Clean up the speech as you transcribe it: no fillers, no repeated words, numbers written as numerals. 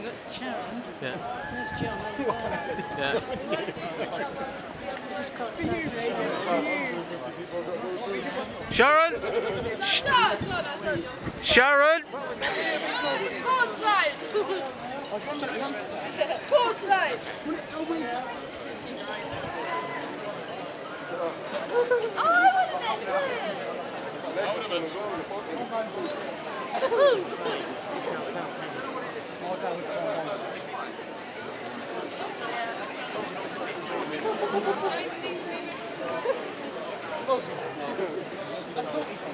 That's Sharon. Yeah. There's John over there. Yeah. Just can't say Sharon. Sharon! Sharon! Pause line! Pause line! Oh, I want to